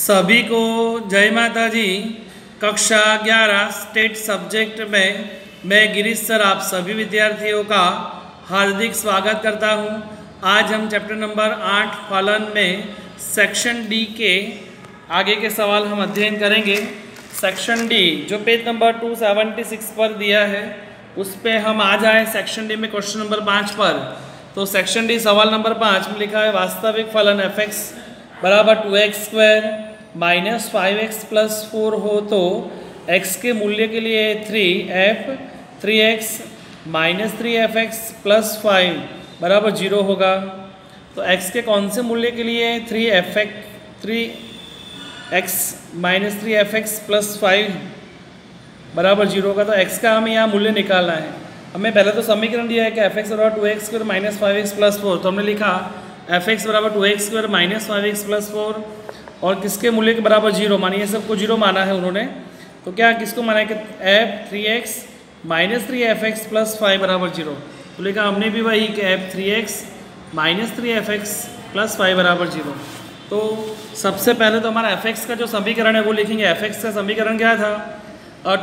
सभी को जय माता जी। कक्षा 11 स्टेट सब्जेक्ट में मैं गिरीश सर आप सभी विद्यार्थियों का हार्दिक स्वागत करता हूं। आज हम चैप्टर नंबर 8 फलन में सेक्शन डी के आगे के सवाल हम अध्ययन करेंगे। सेक्शन डी जो पेज नंबर 276 पर दिया है उस पे हम आ जाए सेक्शन डी में क्वेश्चन नंबर 5 पर। तो सेक्शन डी सवाल नंबर 5 में लिखा है वास्तविक फलन एफ एक्स बराबर 2x square minus 5x plus 4 हो तो x के मूल्य के लिए 3x माइनस 3fx प्लस 5 बराबर 0 होगा। तो x के कौन से मूल्य के लिए 3x माइनस 3fx प्लस 5 बराबर 0 होगा। तो x का हमें यहाँ मूल्य निकालना है। हमें पहले तो समीकरण दिया है कि एफ एक्स बराबर 2x square minus 5x plus 4। तो हमने लिखा एफ एक्स बराबर 2x square minus 5x plus 4 और किसके मूल्य के बराबर 0 मानिए, सबको 0 माना है उन्होंने। तो क्या किसको माना है कि F 3x minus 3fx plus 5 बराबर 0। तो लिखा हमने भी वही कि F 3x minus 3fx plus 5 बराबर 0। तो सबसे पहले तो हमारा एफ एक्स का जो समीकरण है वो लिखेंगे। एफ एक्स का समीकरण क्या था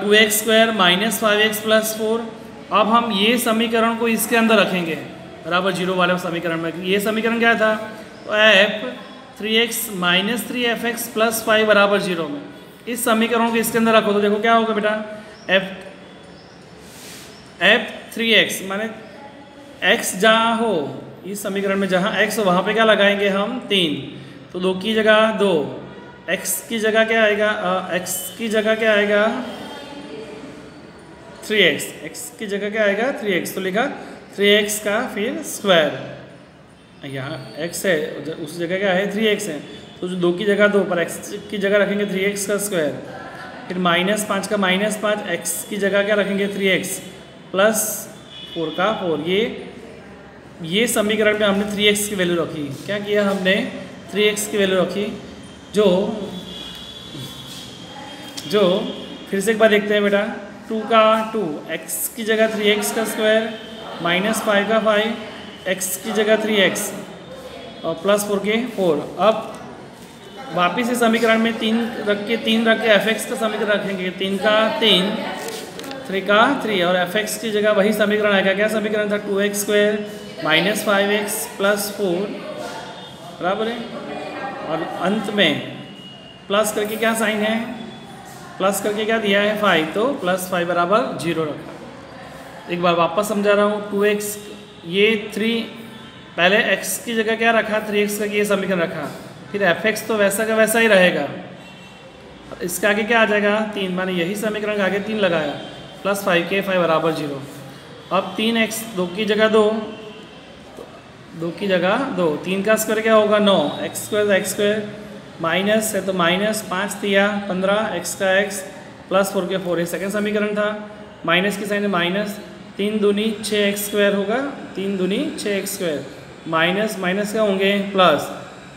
2x square minus 5x plus 4। अब हम ये समीकरण को इसके अंदर रखेंगे बराबर 0 वाले समीकरण में। ये समीकरण क्या था तो F 3x minus 3fx plus 5 बराबर 0 में इस समीकरण को इसके अंदर रखो तो देखो क्या होगा बेटा एफ 3x माने x जहाँ हो इस समीकरण में जहाँ x हो वहाँ पे क्या लगाएंगे हम 3। तो 2 की जगह 2, x की जगह क्या आएगा x की जगह क्या आएगा 3x, x की जगह क्या आएगा 3x। तो लिखा 3x का फिर स्क्वायर, यहाँ x है उस जगह क्या है 3x है। तो जो 2 की जगह 2 पर x की जगह रखेंगे 3x का स्क्वायर। फिर माइनस 5 का माइनस 5, x की जगह क्या रखेंगे 3x प्लस 4 का 4। ये समीकरण में हमने 3x की वैल्यू रखी। क्या किया हमने 3x की वैल्यू रखी जो फिर से एक बार देखते हैं बेटा 2 का 2, x की जगह 3x का स्क्वायर माइनस 5 का 5, x की जगह 3x और प्लस 4 के 4। अब वापिस इस समीकरण में 3 रख के एफ एक्स का समीकरण रखेंगे। 3 का 3, 3 का 3 और एफ एक्स की जगह वही समीकरण आएगा। क्या समीकरण था 2x square minus 5x plus 4 बराबर है। और अंत में प्लस करके क्या साइन है, प्लस करके क्या दिया है 5, तो प्लस 5 बराबर 0 रखा। एक बार वापस समझा रहा हूँ 2x ये 3 पहले x की जगह क्या रखा 3x का ये समीकरण रखा। फिर fx तो वैसा का वैसा ही रहेगा। इसके आगे क्या आ जाएगा 3, माने यही समीकरण के आगे 3 लगाया प्लस 5 के 5 बराबर 0। अब 3x 2 की जगह 2, 2 की जगह 2, 3 का स्क्वायर क्या होगा 9, x स्क्वायर माइनस है तो माइनस 5 दिया 15, x का x प्लस 4 के 4। ये सेकेंड समीकरण था। माइनस की साइन माइनस 3 दूनी 6x स्क्वायर होगा, 3 दूनी 6x स्क्वायर माइनस माइनस क्या होंगे प्लस,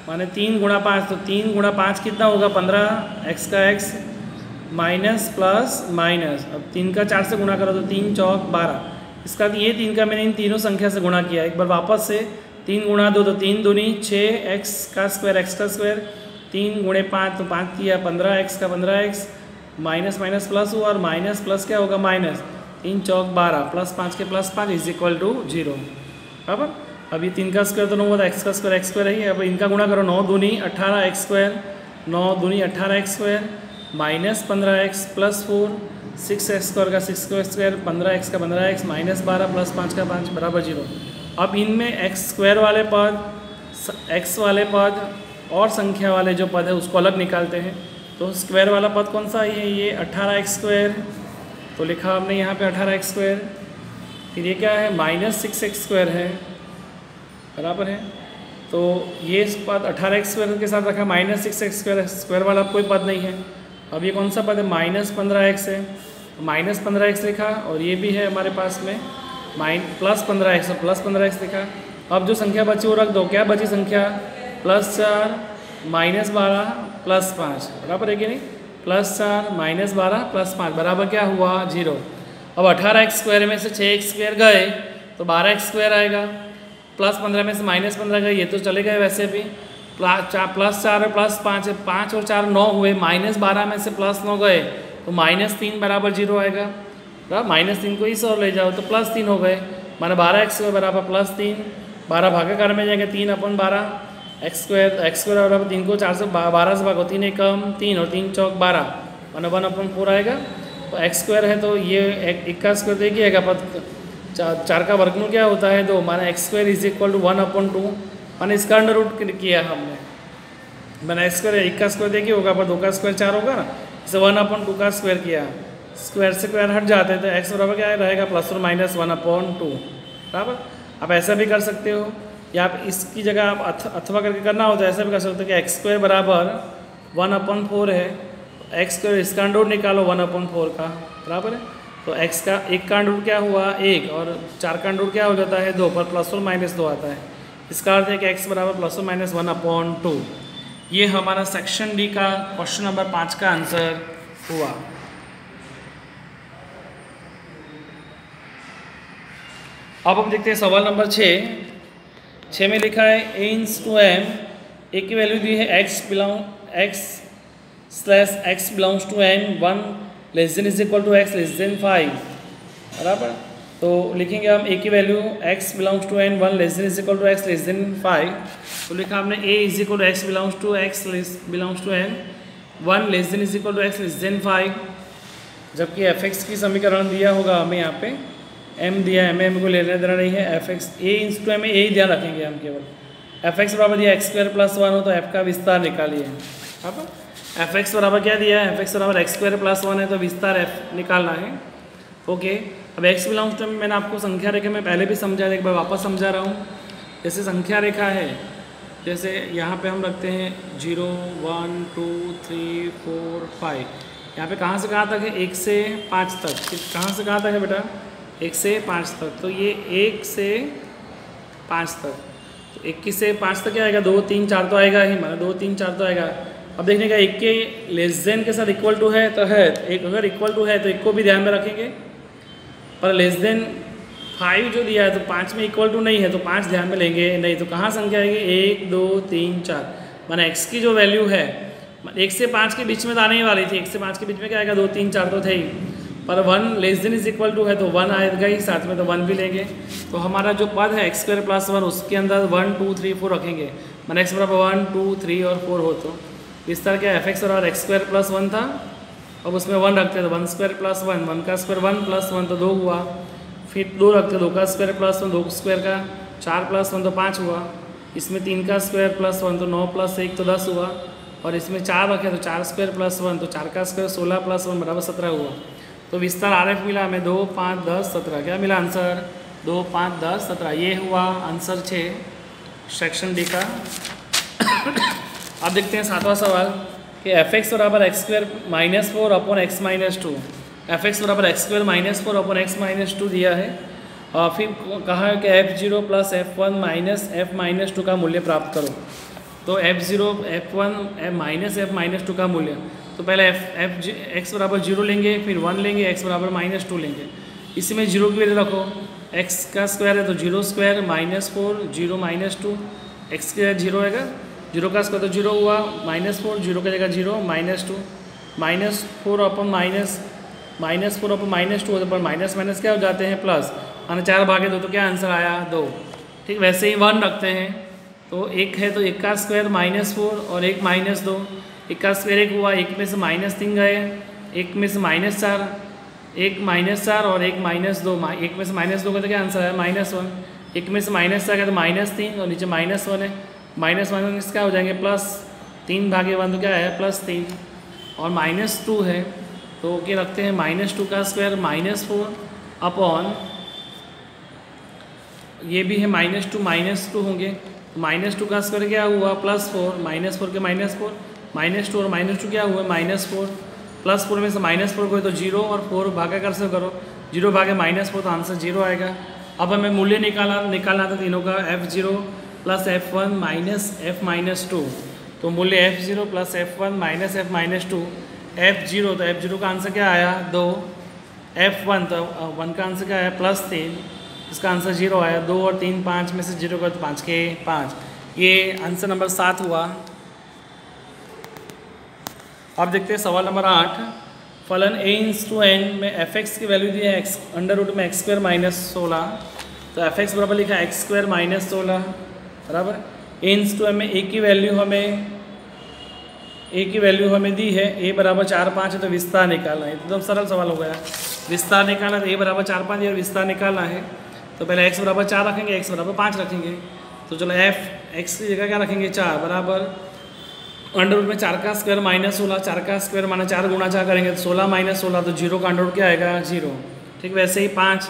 माने 3 गुणा 5 तो 3 गुणा 5 कितना होगा 15, x का x माइनस प्लस माइनस। अब 3 का 4 से गुणा करो तो 3 चौक 12। इसका ये 3 का मैंने इन तीनों संख्या से गुणा किया। एक बार वापस से 3 गुणा 2 तो 3 दूनी 6x का स्क्वायर 3 गुणे 5 तो 5 किया 15x का 15x माइनस माइनस प्लस हुआ और माइनस प्लस क्या होगा माइनस 3 चौक 12 प्लस 5 के प्लस 5 इज इक्वल टू 0 बराबर। अब ये 3 का स्क्वायर तो 9 होता है, x का स्क्वायर ही है। अब इनका गुणा करो 9 दूनी 18x स्क्वायर, 9 दूनी 18x square minus 15x plus 4, 6x square का 6 स्क्वायर 15x का 15x माइनस 12 प्लस 5 का 5 बराबर 0। अब इनमें x स्क्वायर वाले पद, x वाले पद और संख्या वाले जो पद है उसको अलग निकालते हैं। तो स्क्वायर वाला पद कौन सा है ये 18x स्क्वायर, तो लिखा हमने यहाँ पे 18x स्क्वायर। फिर ये क्या है माइनस 6x स्क्वायर है बराबर है। तो ये पद 18x स्क्वायर के साथ रखा माइनस 6x स्क्वायर, स्क्वायर वाला कोई पद नहीं है। अब ये कौन सा पद है माइनस 15x है, तो माइनस 15x लिखा। और ये भी है हमारे पास में प्लस 15x, तो प्लस 15x लिखा। अब जो संख्या बची वो रख दो। क्या बची संख्या प्लस 4 माइनस 12 प्लस 5 बराबर है कि नहीं, प्लस 4 माइनस 12 प्लस 5 बराबर क्या हुआ 0। अब 18x स्क्वायर में से 6x स्क्वायर गए तो 12x स्क्वायर आएगा, प्लस 15 में से माइनस 15 गए ये तो चले गए वैसे भी, प्लस 4 है प्लस 5 है, 5 और 4 9 हुए, -12 में से +9 गए तो -3 बराबर 0 आएगा। -3 को इस और ले जाओ तो +3 हो गए, माना 12x² बराबर +3, 12 भागाकार में जाएंगे 3/12 x² बराबर 3 को 4 से 12 से भागो, 3 एकम 3 और 3 चौक 12, माना 1/4 आएगा। तो x² है तो ये 1 का स्क्वायर देखिए आएगा, पर 4 का वर्गमूल क्या होता है 2, माना x² = 1/2, माना इसका अंडर रूट किया हमने, मैंने x² 1 का स्क्वायर देखिए होगा, पर 2 का स्क्वायर 4 होगा ना, इसे 1/2 का स्क्वायर किया, स्क्वायर से स्क्वायर हट जाते हैं तो x बराबर क्या रहेगा ±1/2 बराबर। आप ऐसा भी कर सकते हो, या आप इसकी जगह आप अथवा करके करना हो तो ऐसा भी कर सकते हो कि x² बराबर 1/4 है, x² इसका अंडर रूट निकालो 1/4 का बराबर है, तो x का 1 का अंडर रूट क्या हुआ 1 और 4 का अंडर रूट क्या हो जाता है 2, पर ±2 आता है। इसका अर्थ है कि x बराबर ±1/2। ये हमारा सेक्शन डी का क्वेश्चन नंबर 5 का आंसर हुआ। अब हम देखते हैं सवाल नंबर 6 में लिखा है a/m, a की वैल्यू दी है x belongs to n 1 <= x <5 बराबर। तो लिखेंगे हम a की value x belongs to n 1 <= x <5, तो लिखा हमने a = x belongs to n 1 <= x <5, जबकि fx की समीकरण दिया होगा हमें यहाँ पे m दिया है, m को लेने देना नहीं है, fx a/m में यही ध्यान रखेंगे हम केवल, fx बराबर दिया x² + 1 हो तो f का विस्तार निकालिए। अब fx बराबर क्या दिया है, fx बराबर x² + 1 है तो विस्तार f निकालना है। ओके, अब x बिलोंग्स टू मैंने आपको संख्या रेखा में पहले भी समझा था, एक बार वापस समझा रहा हूँ। जैसे संख्या रेखा है, जैसे यहाँ पे हम रखते हैं 0 1 2 3 4 5, यहाँ पे कहाँ से कहाँ तक है 1 से 5 तक, कहाँ से कहाँ तक है बेटा 1 से 5 तक, तो ये 1 से 5 तक, तो 21 से 5 तक क्या आएगा 2 3 4 तो आएगा ही, मतलब 2 3 4 तो आएगा। अब देखने का 1 के लेस देन के साथ इक्वल टू है तो है, एक अगर इक्वल टू है तो 1 को भी ध्यान में रखेंगे, पर लेस देन 5 जो दिया है तो 5 में इक्वल टू नहीं है तो 5 ध्यान में लेंगे नहीं, तो कहाँ संख्या आएगी 1 2 3 4, माना x की जो वैल्यू है 1 से 5 के बीच में तो आने ही वाली थी, 1 से 5 के बीच में क्या आएगा 2 3 4 तो थे ही, पर 1 <= है तो 1 आएगा ही साथ में, तो 1 भी लेंगे। तो हमारा जो पद है x² + 1 उसके अंदर 1 2 3 4 रखेंगे, मैंने x बराबर 1 2 3 और 4 हो, तो इस तरह क्या fx बराबर x² + 1 था, अब उसमें 1 रखते हैं तो 1² + 1, 1 का स्क्वायर 1 + 1 तो 2 हुआ, फिर 2 रखते 2 का स्क्वायर + 1 2 स्क्वायर का 4 + 1 तो 5 हुआ, इसमें 3 का स्क्वायर + 1 तो 9 + 1 तो 10 हुआ, और इसमें 4 रखे तो 4 स्क्वायर + 1 तो 4 का स्क्वायर 16 + 1 बराबर 17 हुआ। तो विस्तार RF मिला हमें 2 5 10 17, क्या मिला आंसर 2 5 10 17, ये हुआ आंसर 6 सेक्शन डी का। अब देखते हैं 7वां सवाल कि fx बराबर x² - 4 / x - 2, fx बराबर x² - 4 / x - 2 दिया है, और फिर कहा है कि f0 + f1 - f - 2 का मूल्य प्राप्त करो। तो f0 f1 - f - 2 का मूल्य, तो पहले x बराबर 0 लेंगे, फिर 1 लेंगे, x बराबर -2 लेंगे, इसी में 0 की वैल्यू रखो, x का स्क्वायर है तो 0² - 4 0 - 2, x के 0 आएगा, 0 का स्क्वायर तो 0 हुआ, -4 0 की जगह 0 -2 -4 अपन -4 अपन -2 होते पर माइनस माइनस क्या हो जाते हैं प्लस, माना 4 भागे 2 तो क्या आंसर आया 2। ठीक, वैसे ही 1 रखते हैं, तो 1 है तो 1 का स्क्वायर -4 और 1 -2, 1 का स्क्वायर 1 हुआ, 1 में से -3 गए, 1 में से -4, 1 -4 और 1 -2, 1 में से -2 का तो क्या आंसर है -1, 1 में से -4 का तो -3 और नीचे -1 है, -1 क्या हो जाएंगे +3 भागे 1 तो क्या है +3, और -2 है तो क्या रखते हैं -2 का स्क्वायर -4 अपॉन, ये भी है -2 होंगे, -2 का स्क्वायर क्या हुआ +4, -4 के -4 -2 और -2 क्या हुआ -4, +4 में से -4 को तो 0 और 4 भागाकार से करो, 0 भागे -4 तो आंसर 0 आएगा। अब हमें मूल्य निकालना था तीनों का, f0 + f1 - f - 2, तो मूल्य f0 + f1 - f - 2, f0 तो f0 का आंसर क्या आया 2, f1 तो 1 का आंसर क्या आया +3, इसका आंसर 0 आया, 2 और 3 5 में से 0 का तो 5 के 5, ये आंसर नंबर 7 हुआ। अब देखते हैं सवाल नंबर 8। फलन a/n में f(x) की वैल्यू दी है x √ में x² - 16। तो f(x) बराबर लिखा है x² - 16 बराबर a/m में a की वैल्यू हमें दी है a बराबर 4, 5 है, तो विस्तार निकालना है। एकदम सरल सवाल हो गया। विस्तार निकालना है तो a बराबर 4, 5 और विस्तार निकालना है। तो पहले x बराबर 4 रखेंगे, x बराबर 5 रखेंगे। तो चलो x की जगह क्या रखेंगे 4 बराबर √ में 4 का स्क्वायर - 16, 4 का स्क्वायर माना 4 गुणा 4 करेंगे तो 16 - 16, तो 0 का अंडर रूट क्या आएगा 0। ठीक वैसे ही 5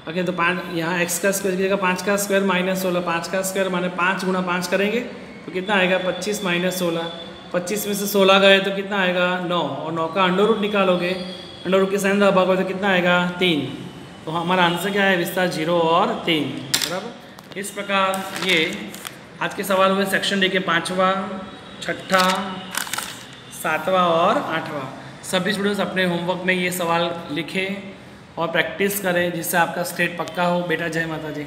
रखें तो 5 यहाँ x का स्क्वायर की जगह 5 का स्क्वायर - 16, 5 का स्क्वायर माने 5 गुणा 5 करेंगे तो कितना आएगा 25 - 16। 25 में से 16 गए तो कितना आएगा 9, और 9 का अंडर रूट निकालोगे, अंडर रूट के साइन भागोगे तो कितना आएगा 3। तो हमारा आंसर क्या है विस्तार 0 और 3 बराबर। इस प्रकार ये आज के सवाल हुए सेक्शन डी के 5वां, 6ठा, 7वां और 8वां। सभी स्टूडेंट्स अपने होमवर्क में ये सवाल लिखें और प्रैक्टिस करें जिससे आपका स्टेट पक्का हो। बेटा जय माता जी।